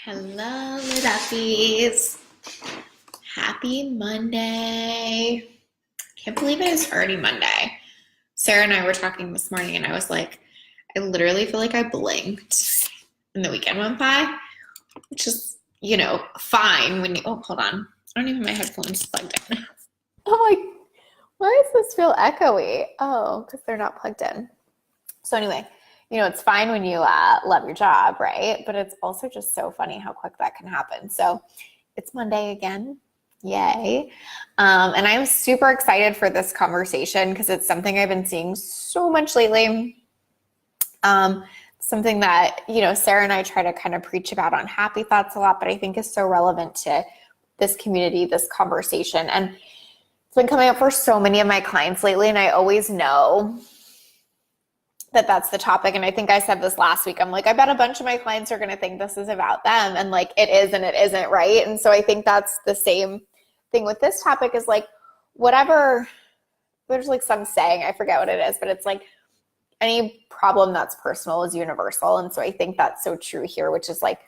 Hello, Liduffies. Happy Monday. Can't believe it is already Monday. Sarah and I were talking this morning, and I was like, I literally feel like I blinked and the weekend went by, which is, fine when you, oh, hold on. I don't even have my headphones plugged in. I'm like, why does this feel echoey? Oh, because they're not plugged in. So anyway, it's fine when you love your job, right? But it's also just so funny how quick that can happen. So it's Monday again. Yay. And I'm super excited for this conversation because it's something I've been seeing so much lately. Something that, Sarah and I try to kind of preach about on Happy Thoughts a lot, but I think is so relevant to this community, this conversation. And it's been coming up for so many of my clients lately, and I always know that that's the topic. And I think I said this last week. I'm like, I bet a bunch of my clients are going to think this is about them. And like, it is and it isn't, right? And so I think that's the same thing with this topic is like, whatever, there's like some saying, I forget what it is, but it's like any problem that's personal is universal. And so I think that's so true here, which is like,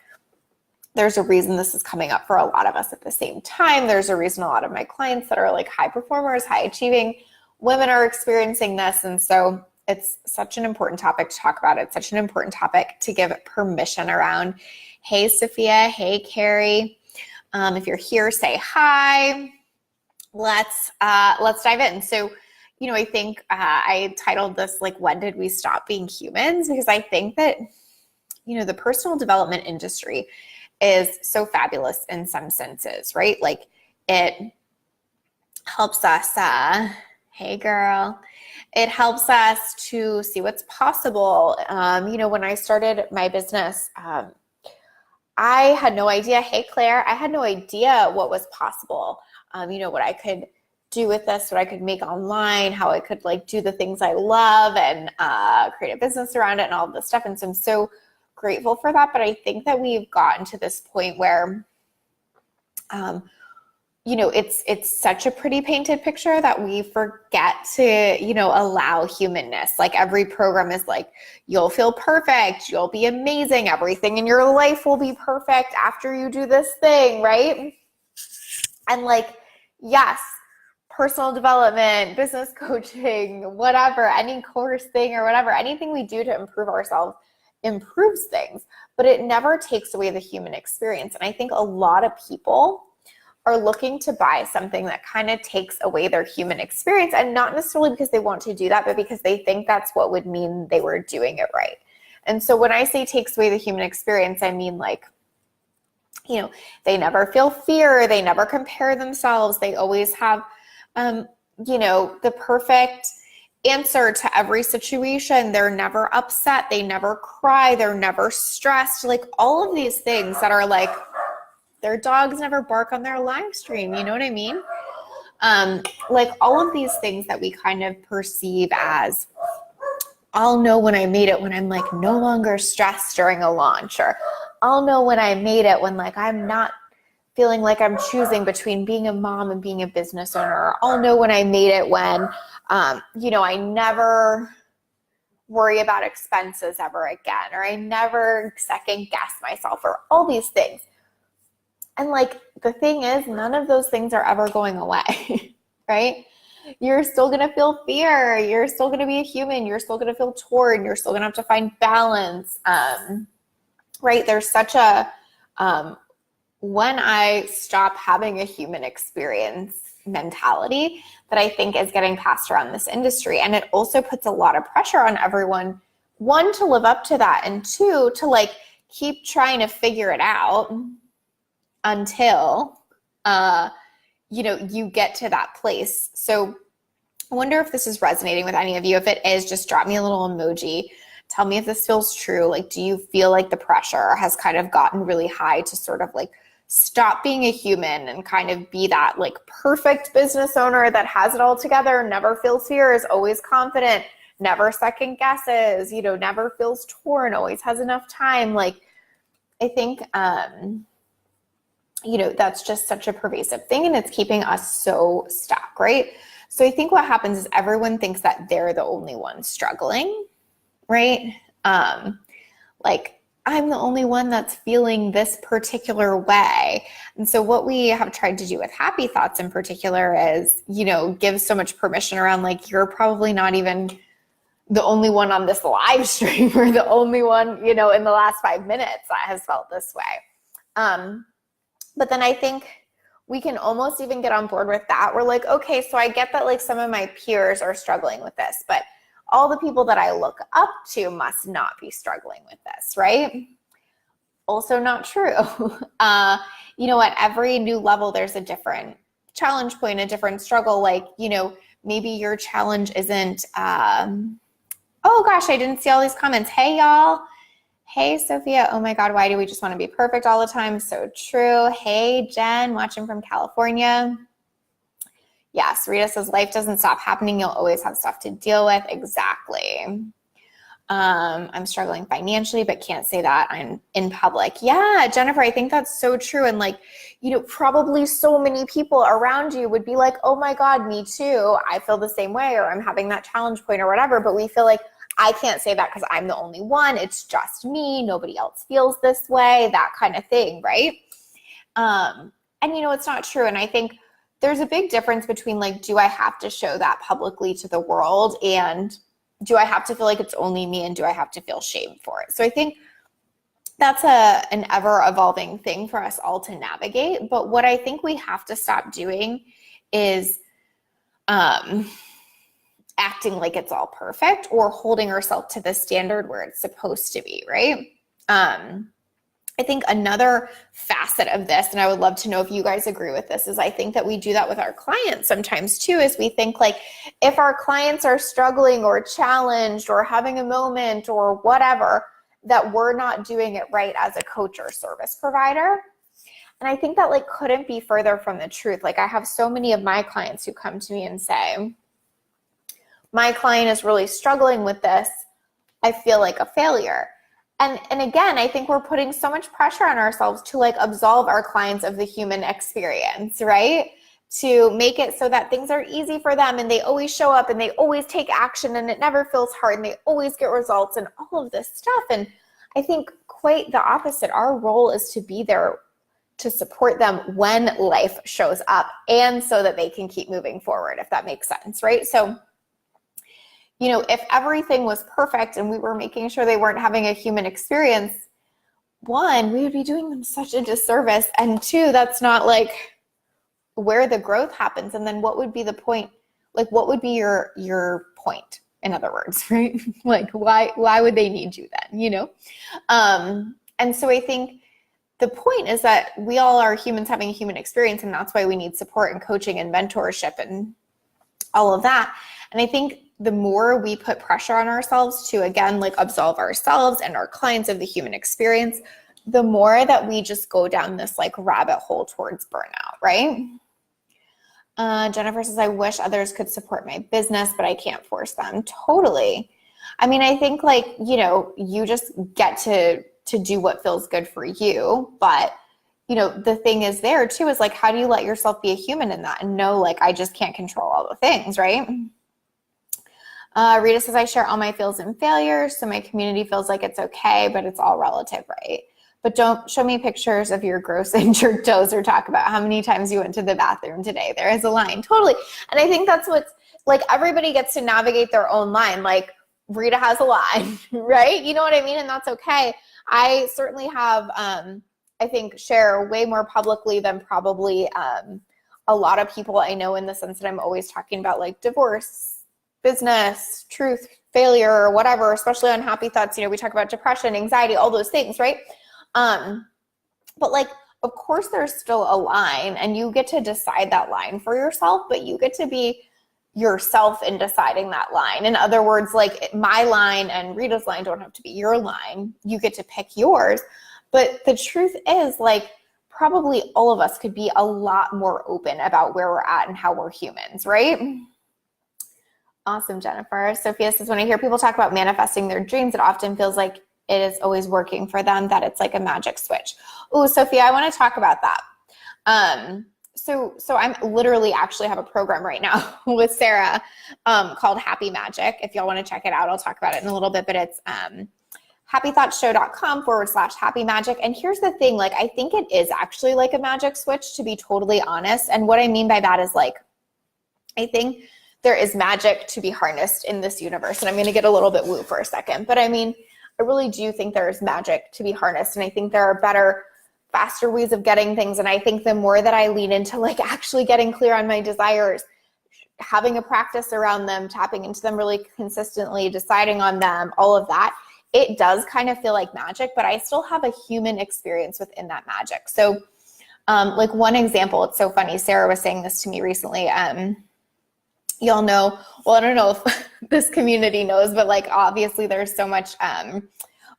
there's a reason this is coming up for a lot of us at the same time. There's a reason a lot of my clients that are like high performers, high achieving women are experiencing this. And so it's such an important topic to talk about. It's such an important topic to give permission around. Hey, Sophia. Hey, Carrie. If you're here, say hi. Let's dive in. So, I think I titled this like, when did we stop being humans? Because I think that, the personal development industry is so fabulous in some senses, right? Like it helps us, hey girl, it helps us to see what's possible. When I started my business, I had no idea, hey Claire, I had no idea what was possible. What I could do with this, what I could make online, how I could like do the things I love and create a business around it and all this stuff. And so I'm so grateful for that. But I think that we've gotten to this point where, it's such a pretty painted picture that we forget to, allow humanness. Like every program is like, you'll feel perfect. You'll be amazing. Everything in your life will be perfect after you do this thing, right? And like, yes, personal development, business coaching, whatever, any course thing or whatever, anything we do to improve ourselves improves things, but it never takes away the human experience. And I think a lot of people are looking to buy something that kind of takes away their human experience, and not necessarily because they want to do that, but because they think that's what would mean they were doing it right. And so when I say takes away the human experience, I mean like, they never feel fear, they never compare themselves, they always have, the perfect answer to every situation. They're never upset. They never cry. They're never stressed. Like all of these things that are like, their dogs never bark on their live stream. You know what I mean? Like all of these things that we kind of perceive as, I'll know when I made it when I'm like no longer stressed during a launch, or I'll know when I made it when like I'm not feeling like I'm choosing between being a mom and being a business owner. Or I'll know when I made it when I never worry about expenses ever again, or I never second guess myself, or all these things. And like, the thing is, none of those things are ever going away, right? You're still going to feel fear. You're still going to be a human. You're still going to feel torn. You're still going to have to find balance, right? There's such a, when I stop having a human experience mentality that I think is getting passed around this industry. And it also puts a lot of pressure on everyone, one, to live up to that, and two, to like keep trying to figure it out until, you get to that place. So I wonder if this is resonating with any of you. If it is, just drop me a little emoji. Tell me if this feels true. Like, do you feel like the pressure has kind of gotten really high to sort of like stop being a human and kind of be that like perfect business owner that has it all together, never feels fear, is always confident, never second guesses, never feels torn, always has enough time. Like, I think, that's just such a pervasive thing, and it's keeping us so stuck, right? So I think what happens is everyone thinks that they're the only one struggling, right? Like I'm the only one that's feeling this particular way. And so what we have tried to do with Happy Thoughts in particular is, give so much permission around like, you're probably not even the only one on this live stream or the only one, in the last 5 minutes that has felt this way. But then I think we can almost even get on board with that. We're like, okay, so I get that like some of my peers are struggling with this, but all the people that I look up to must not be struggling with this, right? Also not true. At every new level, there's a different challenge point, a different struggle. Like, maybe your challenge isn't, oh gosh, I didn't see all these comments. Hey, y'all. Hey, Sophia. Oh my God, why do we just want to be perfect all the time? So true. Hey, Jen, watching from California. Yes, Rita says life doesn't stop happening. You'll always have stuff to deal with. Exactly. I'm struggling financially, but can't say that I'm in public. Yeah, Jennifer, I think that's so true. And like, probably so many people around you would be like, oh my God, me too. I feel the same way, or I'm having that challenge point or whatever. But we feel like I can't say that because I'm the only one. It's just me. Nobody else feels this way, that kind of thing, right? And it's not true. And I think there's a big difference between like, do I have to show that publicly to the world, and do I have to feel like it's only me, and do I have to feel shame for it? So I think that's an ever evolving thing for us all to navigate. But what I think we have to stop doing is acting like it's all perfect or holding ourselves to the standard where it's supposed to be, right? I think another facet of this, and I would love to know if you guys agree with this, is I think that we do that with our clients sometimes too, is we think like if our clients are struggling or challenged or having a moment or whatever, that we're not doing it right as a coach or service provider. And I think that like couldn't be further from the truth. Like I have so many of my clients who come to me and say, my client is really struggling with this. I feel like a failure. And again, I think we're putting so much pressure on ourselves to like absolve our clients of the human experience, right? To make it so that things are easy for them and they always show up and they always take action and it never feels hard and they always get results and all of this stuff. And I think quite the opposite. Our role is to be there to support them when life shows up and so that they can keep moving forward, if that makes sense, right? So if everything was perfect and we were making sure they weren't having a human experience, one, we would be doing them such a disservice. And two, that's not like where the growth happens. And then what would be the point? Like, what would be your point, in other words, right? Like, why would they need you then, And so I think the point is that we all are humans having a human experience, and that's why we need support and coaching and mentorship and all of that. And I think the more we put pressure on ourselves to, again, like absolve ourselves and our clients of the human experience, the more that we just go down this like rabbit hole towards burnout, right? Jennifer says, I wish others could support my business, but I can't force them. Totally. I mean, I think like, you just get to do what feels good for you. But, the thing is there too, is like, how do you let yourself be a human in that and know, like, I just can't control all the things, right? Rita says, I share all my feels and failures, so my community feels like it's okay, but it's all relative, right? But don't show me pictures of your gross injured toes or talk about how many times you went to the bathroom today. There is a line, totally. And I think that's what's, like, everybody gets to navigate their own line. Like, Rita has a line, right? You know what I mean? And that's okay. I certainly have, I think, share way more publicly than probably a lot of people I know, in the sense that I'm always talking about like divorce, business, truth, failure, or whatever, especially on Happy Thoughts. We talk about depression, anxiety, all those things, right? But like, of course there's still a line, and you get to decide that line for yourself, but you get to be yourself in deciding that line. In other words, like my line and Rita's line don't have to be your line. You get to pick yours. But the truth is, like, probably all of us could be a lot more open about where we're at and how we're humans, right? Awesome, Jennifer. Sophia says, when I hear people talk about manifesting their dreams, it often feels like it is always working for them, that it's like a magic switch. Oh, Sophia, I want to talk about that. So I'm literally actually have a program right now with Sarah called Happy Magic. If y'all want to check it out, I'll talk about it in a little bit, but it's happythoughtshow.com/happy magic. And here's the thing, like, I think it is actually like a magic switch, to be totally honest. And what I mean by that is, like, I think there is magic to be harnessed in this universe. And I'm going to get a little bit woo for a second, but I mean, I really do think there is magic to be harnessed. And I think there are better, faster ways of getting things. And I think the more that I lean into like actually getting clear on my desires, having a practice around them, tapping into them really consistently, deciding on them, all of that, it does kind of feel like magic, but I still have a human experience within that magic. So like one example, it's so funny. Sarah was saying this to me recently. Y'all know, well, I don't know if this community knows, but like, obviously there's so much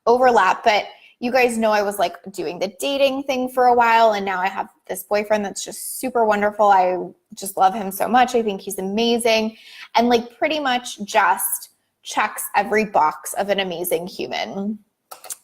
overlap, but you guys know I was like doing the dating thing for a while. And now I have this boyfriend that's just super wonderful. I just love him so much. I think he's amazing. And like pretty much just checks every box of an amazing human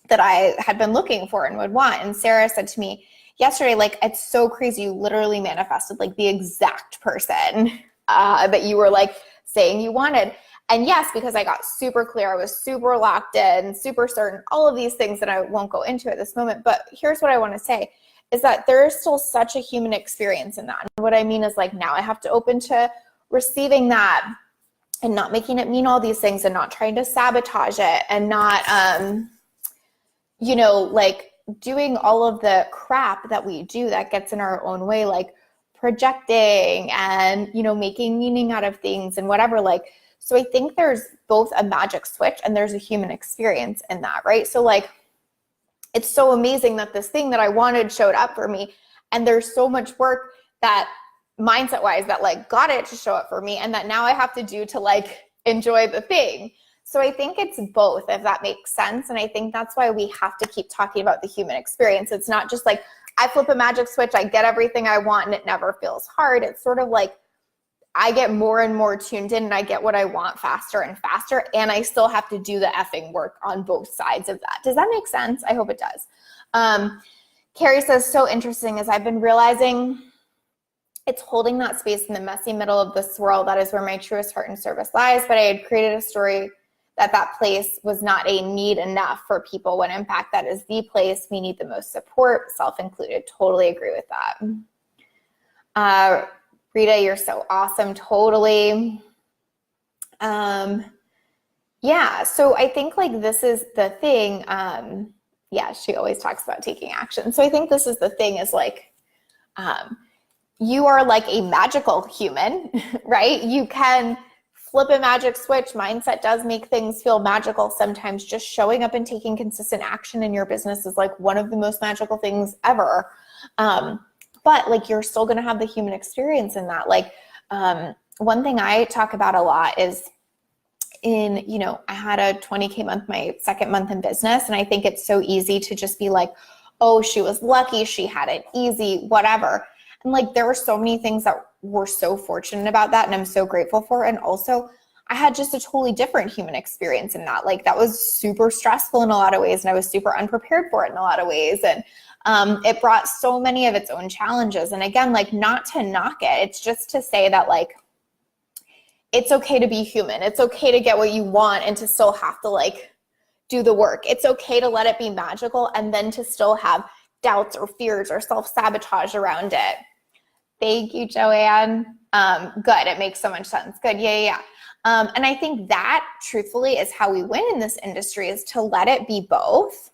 that I had been looking for and would want. And Sarah said to me yesterday, like, it's so crazy. You literally manifested like the exact person that you were like saying you wanted. And yes, because I got super clear, I was super locked in, super certain, all of these things that I won't go into at this moment. But here's what I want to say is that there is still such a human experience in that. And what I mean is, like, now I have to open to receiving that and not making it mean all these things and not trying to sabotage it and not, you know, like doing all of the crap that we do that gets in our own way, like projecting and, you know, making meaning out of things and whatever, like. So I think there's both a magic switch and there's a human experience in that, right? So like, it's so amazing that this thing that I wanted showed up for me. And there's so much work that mindset wise that like got it to show up for me and that now I have to do to like enjoy the thing. So I think it's both, if that makes sense. And I think that's why we have to keep talking about the human experience. It's not just like, I flip a magic switch, I get everything I want and it never feels hard. It's sort of like, I get more and more tuned in and I get what I want faster and faster. And I still have to do the effing work on both sides of that. Does that make sense? I hope it does. Carrie says, so interesting as I've been realizing it's holding that space in the messy middle of the swirl. That is where my truest heart and service lies. But I had created a story that place was not a need enough for people when in fact that is the place we need the most support, self included. Totally agree with that. Rita, you're so awesome. Totally. Yeah. So I think like this is the thing. Yeah, she always talks about taking action. So I think this is the thing is like, you are like a magical human, right? You can flip a magic switch. Mindset does make things feel magical. Sometimes just showing up and taking consistent action in your business is like one of the most magical things ever. But like, you're still going to have the human experience in that. Like, one thing I talk about a lot is in, you know, I had a 20K month, my second month in business. And I think it's so easy to just be like, oh, she was lucky. She had it easy, whatever. And like, there were so many things that were so fortunate about that. And I'm so grateful for it. And also I had just a totally different human experience in that. Like, that was super stressful in a lot of ways. And I was super unprepared for it in a lot of ways. And it brought so many of its own challenges. And again, like, not to knock it, it's just to say that like, it's okay to be human. It's okay to get what you want and to still have to like do the work. It's okay to let it be magical and then to still have doubts or fears or self-sabotage around it. Thank you, Joanne. Good. It makes so much sense. Good. Yeah. And I think that truthfully is how we win in this industry, is to let it be both,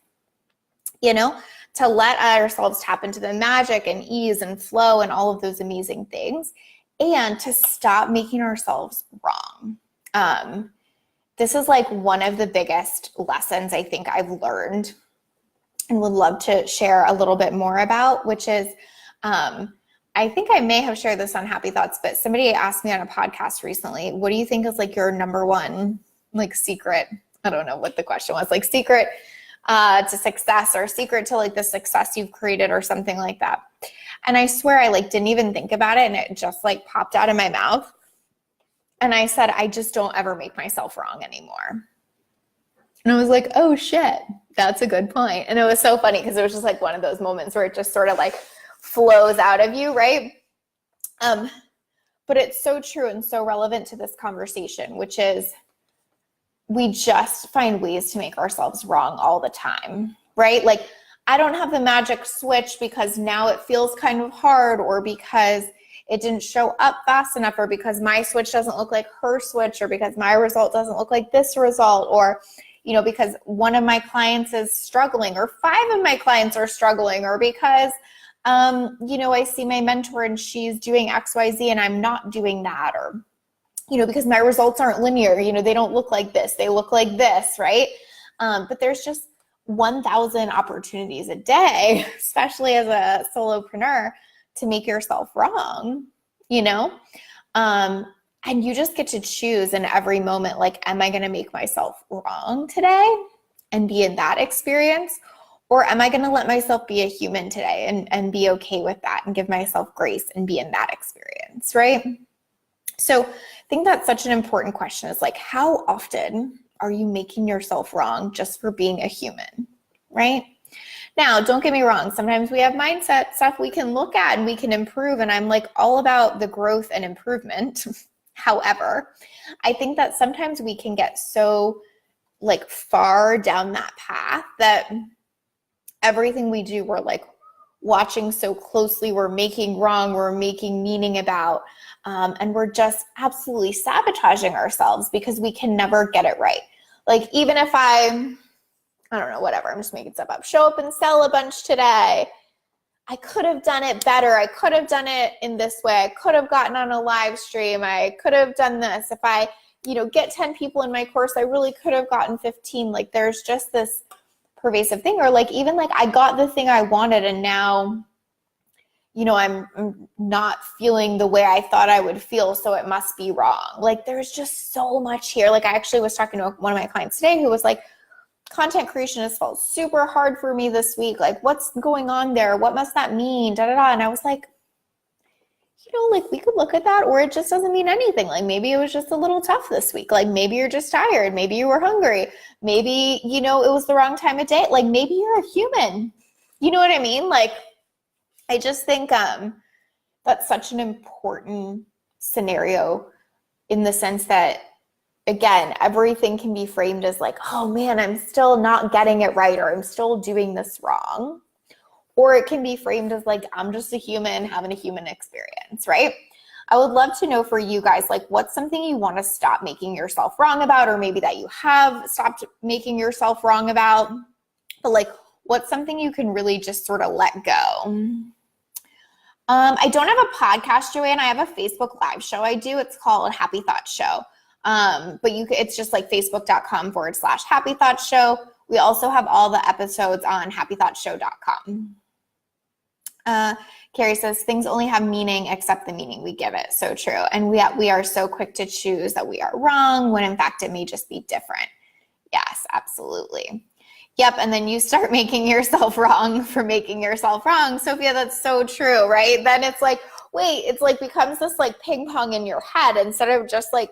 you know, to let ourselves tap into the magic and ease and flow and all of those amazing things, and to stop making ourselves wrong. This is like one of the biggest lessons I think I've learned and would love to share a little bit more about, which is, I think I may have shared this on Happy Thoughts, but somebody asked me on a podcast recently, what do you think is like your number one, like secret? I don't know what the question was, like secret to success or secret to like the success you've created or something like that. And I swear I like didn't even think about it and it just like popped out of my mouth. And I said, I just don't ever make myself wrong anymore. And I was like, oh shit, that's a good point. And it was so funny because it was just like one of those moments where it just sort of like flows out of you, right? But it's so true and so relevant to this conversation, which is we just find ways to make ourselves wrong all the time, right? Like, I don't have the magic switch because now it feels kind of hard, or because it didn't show up fast enough, or because my switch doesn't look like her switch, or because my result doesn't look like this result, or, because one of my clients is struggling, or 5 of my clients are struggling, or because, I see my mentor and she's doing XYZ and I'm not doing that, or, because my results aren't linear, they don't look like this, they look like this, right? But there's just 1,000 opportunities a day, especially as a solopreneur, to make yourself wrong, and you just get to choose in every moment, like, am I going to make myself wrong today and be in that experience? Or am I going to let myself be a human today and be okay with that and give myself grace and be in that experience, right? So I think that's such an important question, is like, how often are you making yourself wrong just for being a human, right? Now, don't get me wrong. Sometimes we have mindset stuff we can look at and we can improve. And I'm like all about the growth and improvement. However, I think that sometimes we can get so like far down that path that everything we do, we're like watching so closely, we're making wrong, we're making meaning about, and we're just absolutely sabotaging ourselves because we can never get it right. Like, even if I don't know, whatever, I'm just making stuff up, show up and sell a bunch today, I could have done it better. I could have done it in this way. I could have gotten on a live stream. I could have done this. If I, get 10 people in my course, I really could have gotten 15. Like, there's just this pervasive thing. Or like, even like, I got the thing I wanted and now, I'm not feeling the way I thought I would feel, so it must be wrong. Like, there's just so much here. Like, I actually was talking to one of my clients today who was like, content creation has felt super hard for me this week. Like, what's going on there? What must that mean? Da, da, da. And I was like, like, we could look at that, or it just doesn't mean anything. Like, maybe it was just a little tough this week. Like, maybe you're just tired. Maybe you were hungry. Maybe, it was the wrong time of day. Like, maybe you're a human. You know what I mean? Like, I just think that's such an important scenario, in the sense that, again, everything can be framed as like, oh man, I'm still not getting it right, or I'm still doing this wrong. Or it can be framed as like, I'm just a human having a human experience, right? I would love to know for you guys, like, what's something you want to stop making yourself wrong about, or maybe that you have stopped making yourself wrong about, but like, what's something you can really just sort of let go? I don't have a podcast, Joanne. I have a Facebook live show I do. It's called Happy Thoughts Show. But it's just like facebook.com/Happy Thoughts Show. We also have all the episodes on happythoughtshow.com. Carrie says, things only have meaning except the meaning we give it. So true. And we are so quick to choose that we are wrong, when in fact it may just be different. Yes, absolutely. Yep. And then you start making yourself wrong for making yourself wrong. Sophia, that's so true, right? Then it's like, wait, it's like becomes this like ping pong in your head, instead of just like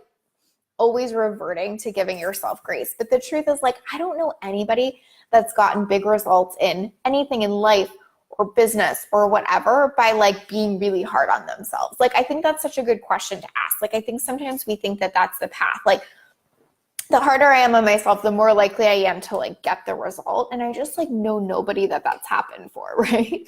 always reverting to giving yourself grace. But the truth is, like, I don't know anybody that's gotten big results in anything in life or business or whatever by like being really hard on themselves. Like, I think that's such a good question to ask. Like, I think sometimes we think that that's the path. Like, the harder I am on myself, the more likely I am to like get the result. And I just like know nobody that's happened for, right?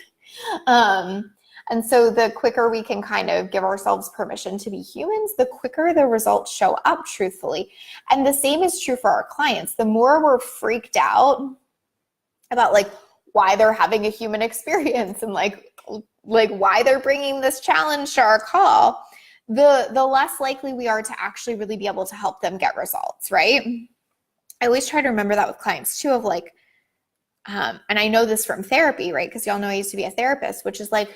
And so the quicker we can kind of give ourselves permission to be humans, the quicker the results show up, truthfully. And the same is true for our clients. The more we're freaked out about like why they're having a human experience and like why they're bringing this challenge to our call, the less likely we are to actually really be able to help them get results, right? I always try to remember that with clients too, of like, and I know this from therapy, right? Because y'all know I used to be a therapist, which is like,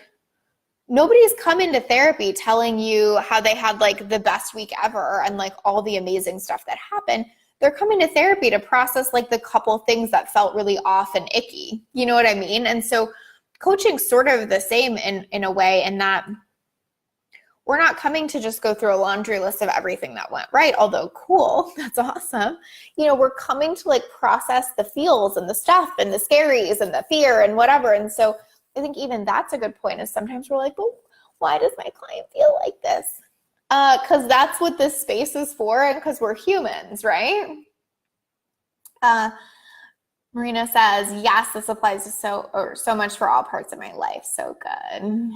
nobody's come into therapy telling you how they had like the best week ever and like all the amazing stuff that happened. They're coming to therapy to process like the couple things that felt really off and icky. You know what I mean? And so coaching's sort of the same in a way, in that we're not coming to just go through a laundry list of everything that went right, although cool, that's awesome. We're coming to like process the feels and the stuff and the scaries and the fear and whatever. And so I think even that's a good point, is sometimes we're like, well, why does my client feel like this? Because that's what this space is for, and because we're humans, right? Marina says, yes, this applies to so much for all parts of my life. So good.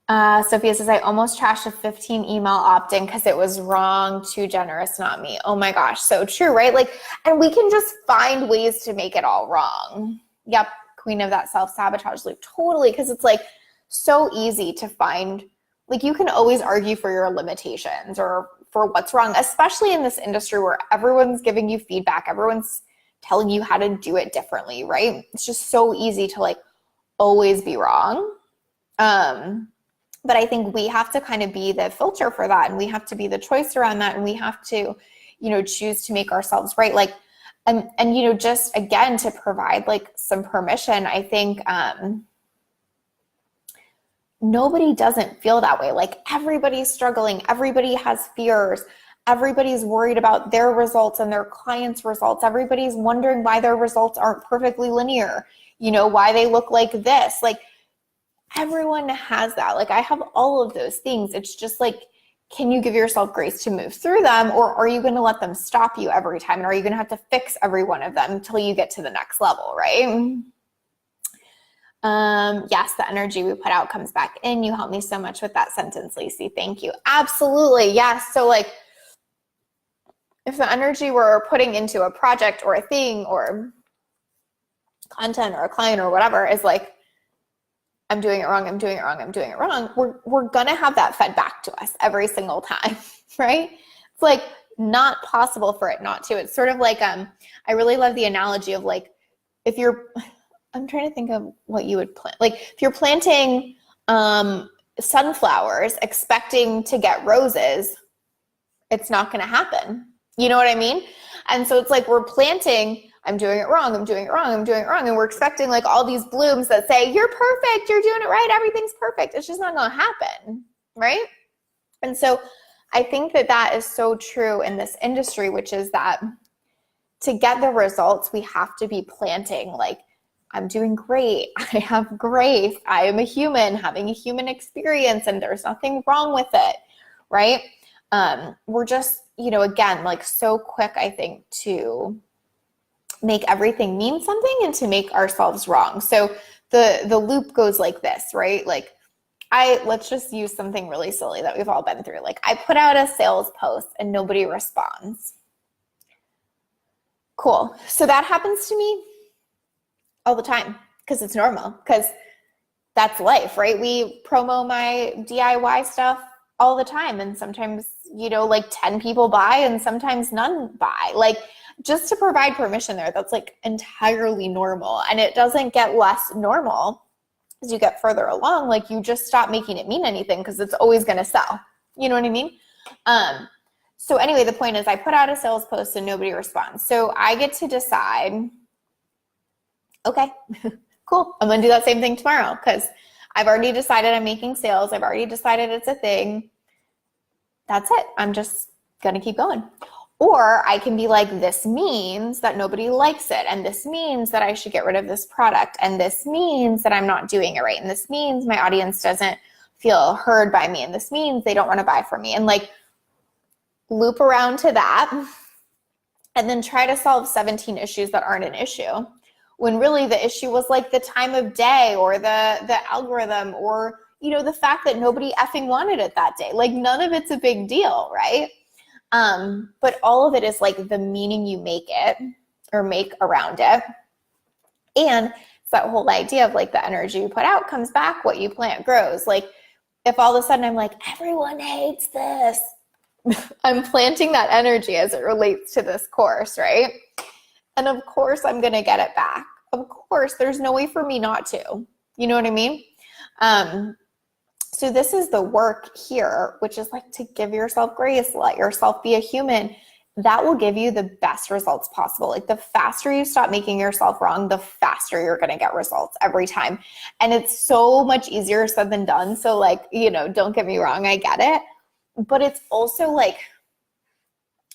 Sophia says, I almost trashed a 15 email opt-in because it was wrong, too generous, not me. Oh my gosh, so true, right? Like, and we can just find ways to make it all wrong. Yep, queen of that self-sabotage loop, totally, because it's like so easy to find, like you can always argue for your limitations or for what's wrong, especially in this industry where everyone's giving you feedback, everyone's telling you how to do it differently, right? It's just so easy to like always be wrong. But I think we have to kind of be the filter for that, and we have to be the choice around that, and we have to, you know, choose to make ourselves right. Like, and you know, just again, to provide like some permission, I think nobody doesn't feel that way. Like everybody's struggling, everybody has fears, everybody's worried about their results and their clients' results. Everybody's wondering why their results aren't perfectly linear, you know, why they look like this. Like, everyone has that. Like I have all of those things. It's just like, can you give yourself grace to move through them, or are you going to let them stop you every time? And are you going to have to fix every one of them until you get to the next level, right? Yes, the energy we put out comes back in. You helped me so much with that sentence, Lacey. Thank you. Absolutely. Yes. So like if the energy we're putting into a project or a thing or content or a client or whatever is like, I'm doing it wrong, I'm doing it wrong, I'm doing it wrong, we're gonna have that fed back to us every single time, right? It's like not possible for it not to. It's sort of like, I really love the analogy of like, if you're, I'm trying to think of what you would plant. Like if you're planting sunflowers expecting to get roses, it's not gonna happen. You know what I mean? And so it's like we're planting, I'm doing it wrong, I'm doing it wrong, I'm doing it wrong. And we're expecting like all these blooms that say, you're perfect, you're doing it right, everything's perfect. It's just not gonna happen, right? And so I think that that is so true in this industry, which is that to get the results, we have to be planting like, I'm doing great, I have grace, I am a human having a human experience and there's nothing wrong with it, right? We're just, you know, again, like so quick, I think, to make everything mean something and to make ourselves wrong. So the loop goes like this, right? Like let's just use something really silly that we've all been through. Like I put out a sales post and nobody responds. Cool. So that happens to me all the time because it's normal, because that's life, right? We promo my DIY stuff all the time. And sometimes, you know, like 10 people buy and sometimes none buy. Like just to provide permission there, that's like entirely normal. And it doesn't get less normal as you get further along. Like you just stop making it mean anything because it's always going to sell. You know what I mean? So anyway, the point is I put out a sales post and nobody responds. So I get to decide, okay, cool. I'm going to do that same thing tomorrow because I've already decided I'm making sales. I've already decided it's a thing. That's it. I'm just going to keep going. Or I can be like, this means that nobody likes it. And this means that I should get rid of this product. And this means that I'm not doing it right. And this means my audience doesn't feel heard by me. And this means they don't want to buy from me. And like loop around to that and then try to solve 17 issues that aren't an issue. When really the issue was like the time of day or the algorithm or, you know, the fact that nobody effing wanted it that day. Like none of it's a big deal, right? But all of it is like the meaning you make it or make around it. And it's that whole idea of like the energy you put out comes back, what you plant grows. Like if all of a sudden I'm like, everyone hates this, I'm planting that energy as it relates to this course, right? And of course I'm going to get it back. Of course, there's no way for me not to. You know what I mean? So this is the work here, which is like to give yourself grace, let yourself be a human. That will give you the best results possible. Like the faster you stop making yourself wrong, the faster you're going to get results every time. And it's so much easier said than done. So like, you know, don't get me wrong, I get it. But it's also like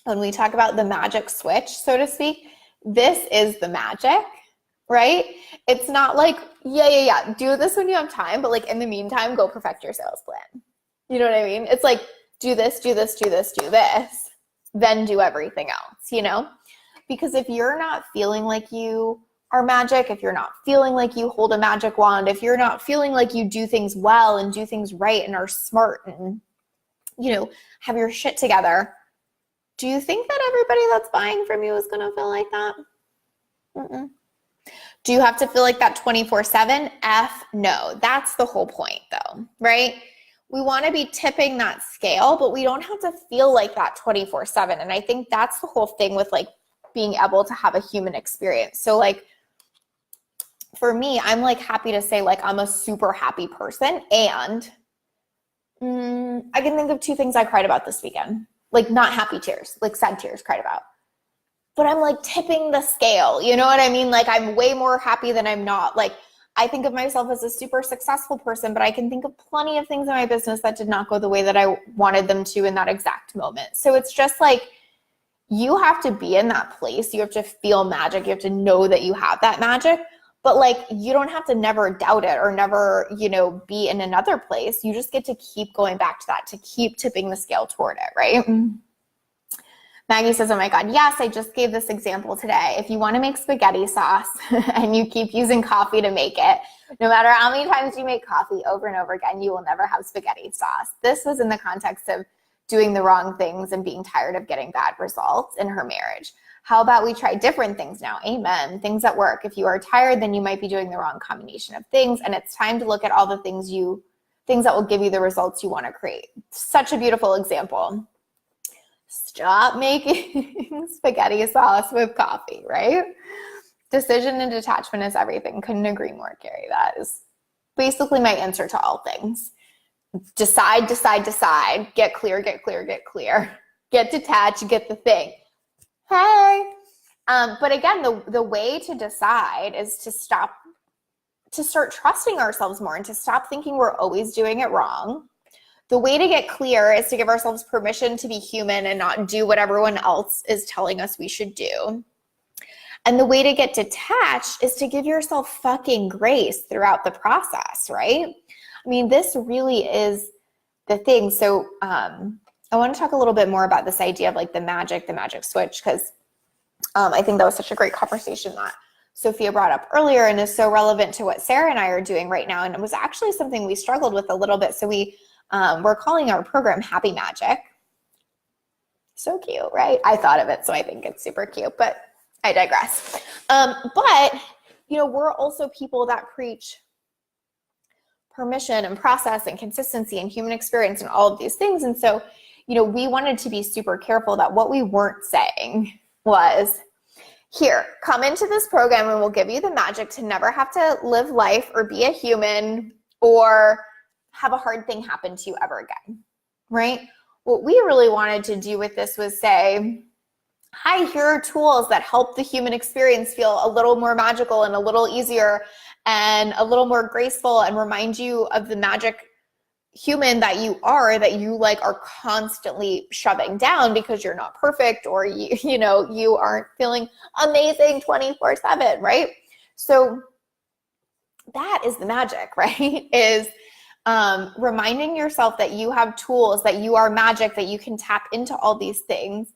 when we talk about the magic switch, so to speak, this is the magic, right? It's not like, yeah, do this when you have time, but like in the meantime, go perfect your sales plan. You know what I mean? It's like, do this, then do everything else, you know? Because if you're not feeling like you are magic, if you're not feeling like you hold a magic wand, if you're not feeling like you do things well and do things right and are smart and, have your shit together, do you think that everybody that's buying from you is going to feel like that? Mm-mm. Do you have to feel like that 24/7? No. That's the whole point though, right? We want to be tipping that scale, but we don't have to feel like that 24/7. And I think that's the whole thing with like being able to have a human experience. So like for me, I'm like happy to say like I'm a super happy person, and I can think of 2 things I cried about this weekend. Like not happy tears, like sad tears cried about. But I'm like tipping the scale, you know what I mean? Like I'm way more happy than I'm not. Like I think of myself as a super successful person, but I can think of plenty of things in my business that did not go the way that I wanted them to in that exact moment. So it's just like, you have to be in that place. You have to feel magic. You have to know that you have that magic, but like, you don't have to never doubt it or never, be in another place. You just get to keep going back to that, to keep tipping the scale toward it, right? Maggie says, oh my God, yes, I just gave this example today. If you want to make spaghetti sauce and you keep using coffee to make it, no matter how many times you make coffee over and over again, you will never have spaghetti sauce. This was in the context of doing the wrong things and being tired of getting bad results in her marriage. How about we try different things now? Amen. Things that work. If you are tired, then you might be doing the wrong combination of things. And it's time to look at all the things that will give you the results you want to create. Such a beautiful example. Stop making spaghetti sauce with coffee, right? Decision and detachment is everything. Couldn't agree more, Carrie. That is basically my answer to all things. Decide, decide, decide. Get clear, get clear, get clear. Get detached, get the thing. Hey. But again, the way to decide is to start trusting ourselves more and to stop thinking we're always doing it wrong. The way to get clear is to give ourselves permission to be human and not do what everyone else is telling us we should do. And the way to get detached is to give yourself fucking grace throughout the process, right? I mean, this really is the thing. So I want to talk a little bit more about this idea of like the magic switch, because I think that was such a great conversation that Sophia brought up earlier and is so relevant to what Sarah and I are doing right now. And it was actually something we struggled with a little bit. So we're calling our program Happy Magic. So cute, right? I thought of it, so I think it's super cute, but I digress. But, we're also people that preach permission and process and consistency and human experience and all of these things. And so, we wanted to be super careful that what we weren't saying was, here, come into this program and we'll give you the magic to never have to live life or be a human or have a hard thing happen to you ever again, right? What we really wanted to do with this was say, hi, here are tools that help the human experience feel a little more magical and a little easier and a little more graceful, and remind you of the magic human that you are are constantly shoving down because you're not perfect or you aren't feeling amazing 24/7, right? So that is the magic, right? Is reminding yourself that you have tools, that you are magic, that you can tap into all these things,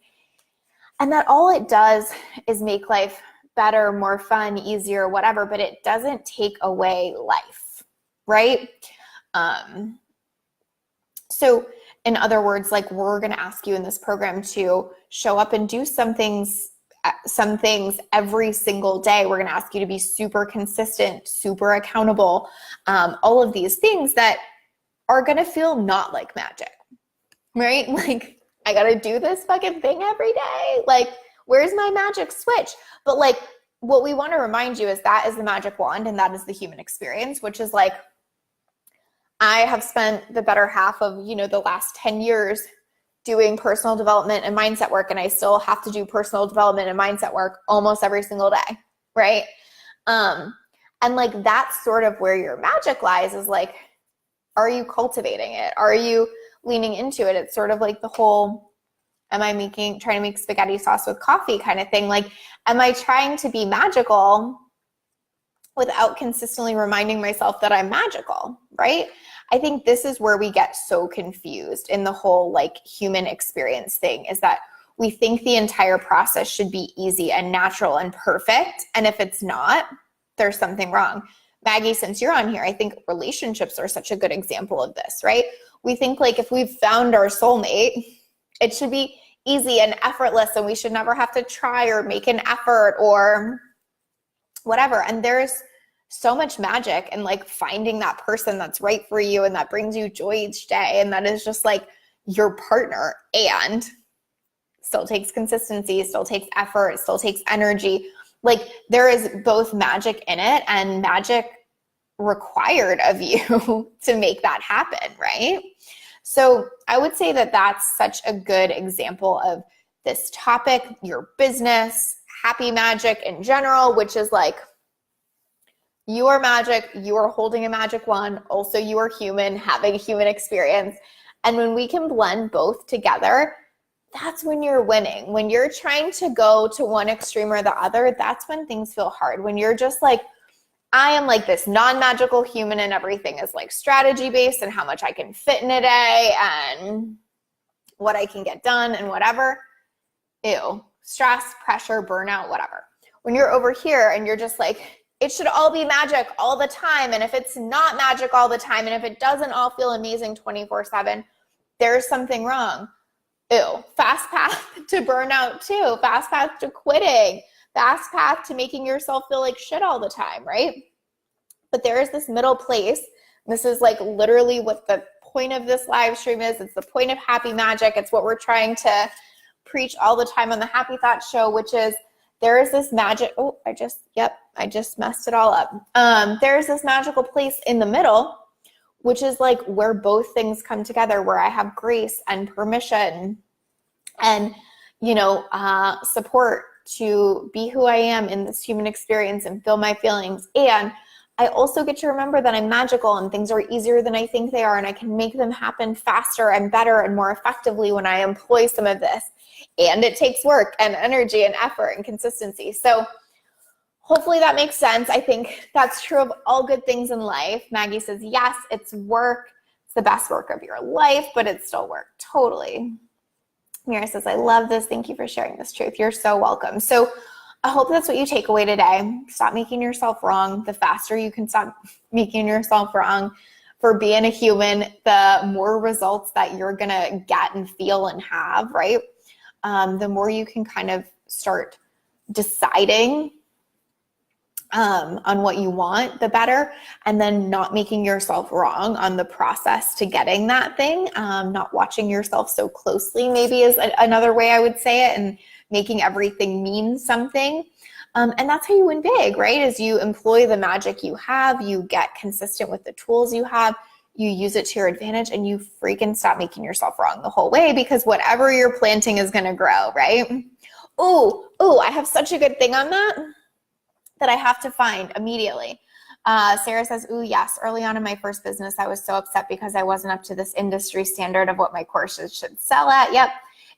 and that all it does is make life better, more fun, easier, whatever, but it doesn't take away life, right? So in other words, like, we're going to ask you in this program to show up and do some things every single day. We're going to ask you to be super consistent, super accountable, all of these things that are going to feel not like magic, right? Like, I got to do this fucking thing every day. Like, where's my magic switch? But like, what we want to remind you is that is the magic wand, and that is the human experience, which is like, I have spent the better half of, the last 10 years doing personal development and mindset work, and I still have to do personal development and mindset work almost every single day, right? And like, that's sort of where your magic lies, is like, are you cultivating it? Are you leaning into it? It's sort of like the whole, am I trying to make spaghetti sauce with coffee kind of thing? Like, am I trying to be magical without consistently reminding myself that I'm magical, right? I think this is where we get so confused in the whole like human experience thing, is that we think the entire process should be easy and natural and perfect. And if it's not, there's something wrong. Maggie, since you're on here, I think relationships are such a good example of this, right? We think like if we've found our soulmate, it should be easy and effortless and we should never have to try or make an effort or whatever. And there's so much magic in like finding that person that's right for you and that brings you joy each day. And that is just like your partner, and still takes consistency, still takes effort, still takes energy. Like there is both magic in it and magic required of you to make that happen, right? So I would say that that's such a good example of this topic, your business, happy magic in general, which is like you are magic, you are holding a magic wand, also you are human, having a human experience. And when we can blend both together, that's when you're winning. When you're trying to go to one extreme or the other, that's when things feel hard. When you're just like, I am like this non-magical human and everything is like strategy based and how much I can fit in a day and what I can get done and whatever. Ew, stress, pressure, burnout, whatever. When you're over here and you're just like, it should all be magic all the time. And if it's not magic all the time, and if it doesn't all feel amazing 24/7, there's something wrong. Ew, fast path to burnout too, fast path to quitting, fast path to making yourself feel like shit all the time, right? But there is this middle place. This is like literally what the point of this live stream is. It's the point of Happy Magic. It's what we're trying to preach all the time on the Happy Thought Show, which is there is this magic. Oh, I just messed it all up. There's this magical place in the middle, which is like where both things come together, where I have grace and permission and, support to be who I am in this human experience and feel my feelings. And I also get to remember that I'm magical and things are easier than I think they are, and I can make them happen faster and better and more effectively when I employ some of this. And it takes work and energy and effort and consistency. So hopefully that makes sense. I think that's true of all good things in life. Maggie says, yes, it's work. It's the best work of your life, but it's still work. Totally. Mira says, I love this. Thank you for sharing this truth. You're so welcome. So I hope that's what you take away today. Stop making yourself wrong. The faster you can stop making yourself wrong for being a human, the more results that you're going to get and feel and have, right? The more you can kind of start deciding on what you want, the better, and then not making yourself wrong on the process to getting that thing, not watching yourself so closely maybe is another way I would say it, and making everything mean something. And that's how you win big, right? Is you employ the magic you have, you get consistent with the tools you have, you use it to your advantage, and you freaking stop making yourself wrong the whole way, because whatever you're planting is going to grow, right? Oh, I have such a good thing on that I have to find immediately. Sarah says, ooh, yes, early on in my first business, I was so upset because I wasn't up to this industry standard of what my courses should sell at. Yep.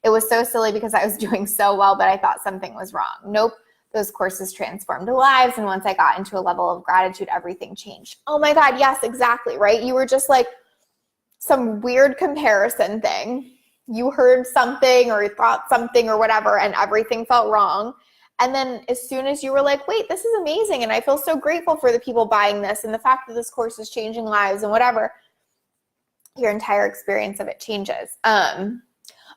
It was so silly because I was doing so well, but I thought something was wrong. Nope. Those courses transformed lives. And once I got into a level of gratitude, everything changed. Oh my God. Yes, exactly. Right. You were just like some weird comparison thing. You heard something or thought something or whatever, and everything felt wrong. And then as soon as you were like, wait, this is amazing, and I feel so grateful for the people buying this and the fact that this course is changing lives and whatever, your entire experience of it changes.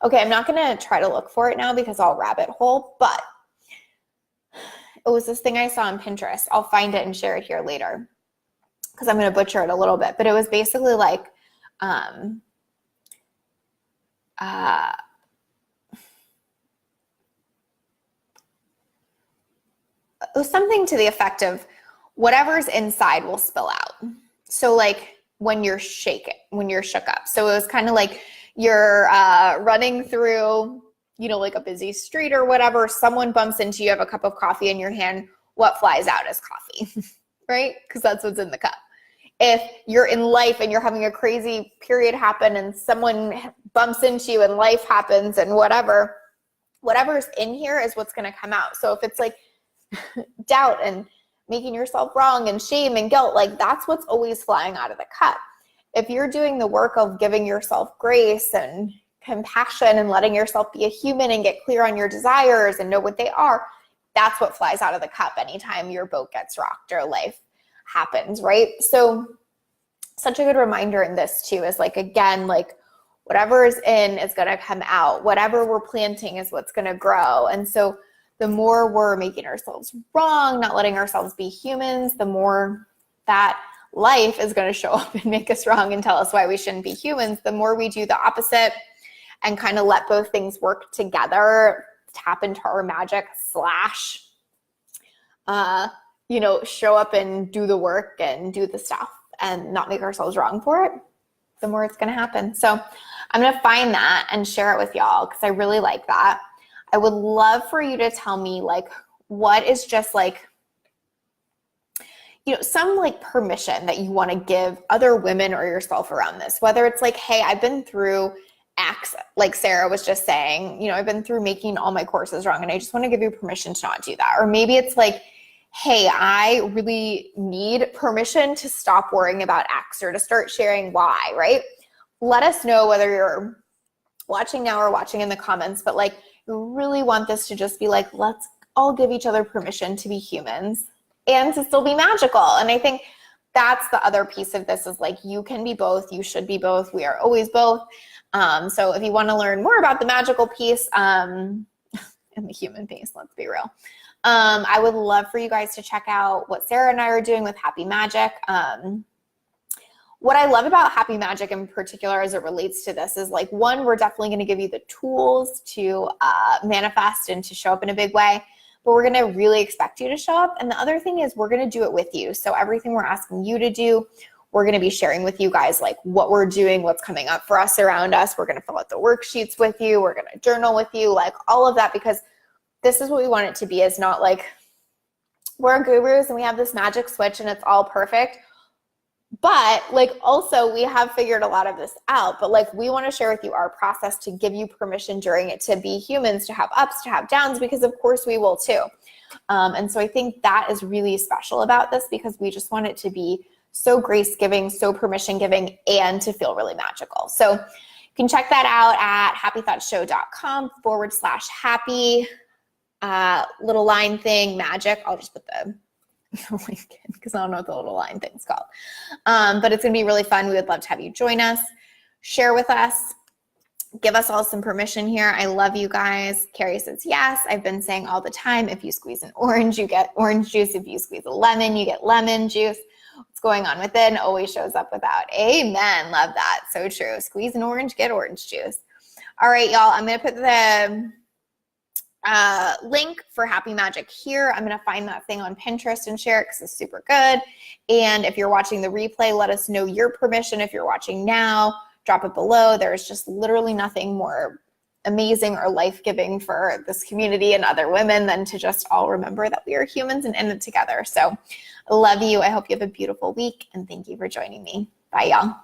Okay, I'm not going to try to look for it now because I'll rabbit hole, but it was this thing I saw on Pinterest. I'll find it and share it here later because I'm going to butcher it a little bit. But it was basically like, it was something to the effect of whatever's inside will spill out. So like when you're shook up. So it was kind of like you're running through, like a busy street or whatever. Someone bumps into you, have a cup of coffee in your hand. What flies out is coffee, right? Because that's what's in the cup. If you're in life and you're having a crazy period happen and someone bumps into you and life happens and whatever's in here is what's going to come out. So if it's like doubt and making yourself wrong and shame and guilt, like that's what's always flying out of the cup. If you're doing the work of giving yourself grace and compassion and letting yourself be a human and get clear on your desires and know what they are, that's what flies out of the cup anytime your boat gets rocked or life happens, right? So such a good reminder in this too is like, again, like whatever is in is going to come out. Whatever we're planting is what's going to grow. And so the more we're making ourselves wrong, not letting ourselves be humans, the more that life is going to show up and make us wrong and tell us why we shouldn't be humans. The more we do the opposite and kind of let both things work together, tap into our magic slash, show up and do the work and do the stuff and not make ourselves wrong for it, the more it's going to happen. So I'm going to find that and share it with y'all because I really like that. I would love for you to tell me like what is just like, some like permission that you want to give other women or yourself around this, whether it's like, hey, I've been through X, like Sarah was just saying, I've been through making all my courses wrong and I just want to give you permission to not do that. Or maybe it's like, hey, I really need permission to stop worrying about X or to start sharing Y, right? Let us know whether you're watching now or watching in the comments, but like you really want this to just be like, let's all give each other permission to be humans and to still be magical. And I think that's the other piece of this is like, you can be both, you should be both, we are always both. So if you want to learn more about the magical piece and the human piece, let's be real. I would love for you guys to check out what Sarah and I are doing with Happy Magic. What I love about Happy Magic in particular as it relates to this is like, one, we're definitely going to give you the tools to manifest and to show up in a big way, but we're going to really expect you to show up. And the other thing is we're going to do it with you. So everything we're asking you to do, we're going to be sharing with you guys like what we're doing, what's coming up for us around us. We're going to fill out the worksheets with you. We're going to journal with you, like all of that, because this is what we want it to be. Is not like we're gurus and we have this magic switch and it's all perfect. But like also we have figured a lot of this out, but like we want to share with you our process to give you permission during it to be humans, to have ups, to have downs, because of course we will too. And so I think that is really special about this because we just want it to be so grace-giving, so permission-giving, and to feel really magical. So you can check that out at happythoughtshow.com/happy little line thing, magic. I'll just put the link in because I don't know what the little line thing's called. But it's going to be really fun. We would love to have you join us, share with us, give us all some permission here. I love you guys. Carrie says, yes, I've been saying all the time, if you squeeze an orange, you get orange juice. If you squeeze a lemon, you get lemon juice. What's going on within always shows up without. Amen. Love that. So true. Squeeze an orange, get orange juice. All right, y'all. I'm going to put the link for Happy Magic here. I'm going to find that thing on Pinterest and share it because it's super good. And if you're watching the replay, let us know your permission. If you're watching now, drop it below. There's just literally nothing more amazing or life-giving for this community and other women than to just all remember that we are humans and in it together. So I love you. I hope you have a beautiful week and thank you for joining me. Bye, y'all.